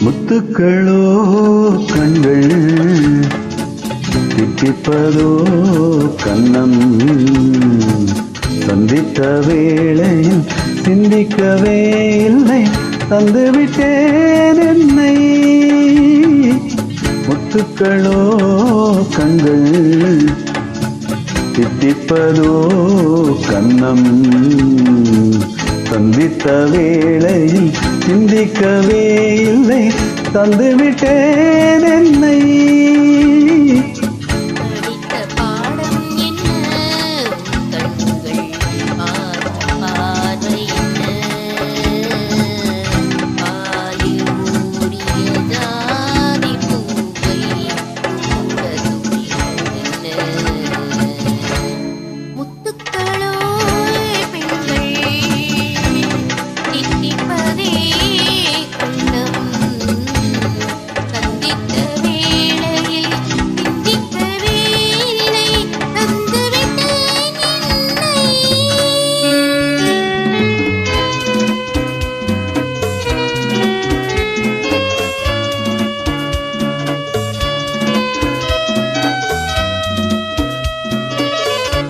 முத்துக்களோ கண்கள் தித்திப்பதோ கண்ணம் சந்தித்த வேளையில் சிந்திக்கவே இல்லை தந்துவிட்டேன் என்னை. முத்துக்களோ கண்கள் தித்திப்பதோ கண்ணம் சந்தித்த வேளையில் சிந்திக்கவே இல்லை தந்துவிட்டேன் என்னை.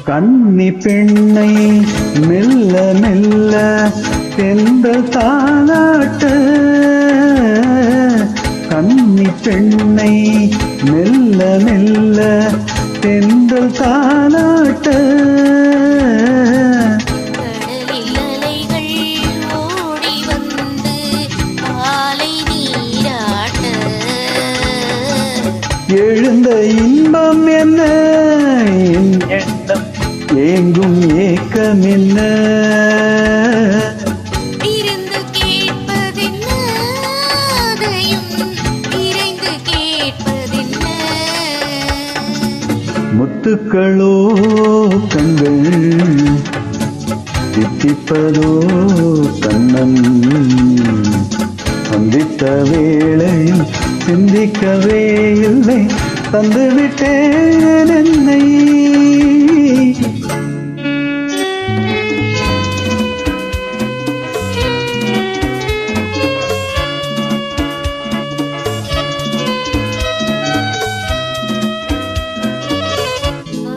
கன்னி பெண்ணை மெல்ல மெல்ல தென்றல் தாலாட்ட, கன்னி பெண்ணை மெல்ல மெல்ல தென்றல் தாலாட்ட, எழுந்த இன்பம் என்ன எண்ணம் ஏங்கும் ஏக்கம் என்ன, இருந்து கேட்பதென்ன அதையும் இறைந்து கேட்பதென்ன. முத்துக்களோ கண்கள் தித்திப்பதோ கண்ணம் சந்தித்த வேளையில் சிந்திக்கவே இல்லை தந்துவிட்டேன் என்னை.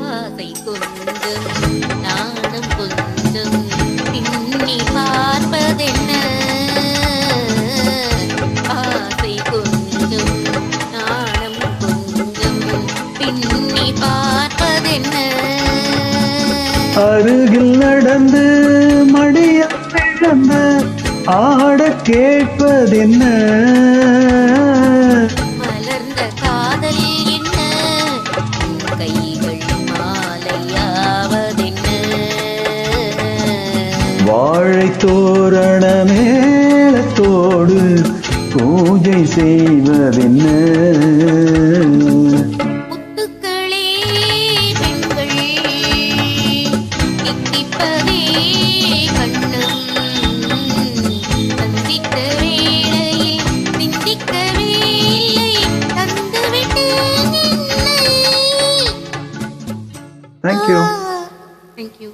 ஆசை கொஞ்சம் நாணம் கொஞ்சம் பின்னி பார்ப்பதென்ன, ஆசை கொஞ்சம் நாணம் கொஞ்சம் பின்னி பார்ப்பதென்ன. அருகில் நடந்து மடிய பிளந்து ஆட கேட்பதென்ன, மலர்ந்த காதல் என்ன கைகள் மாலையாவதென்ன. வாழை தோரண மேளத்தோடு பூஜை செய்வதென்ன, முத்துக்களே பெண்கள் தித்திப்பதே கண்ணம் சந்தித்த வேளையில் சிந்திக்கவே இல்லை தந்துவிட்டேன் என்னை. Thank you. Thank you.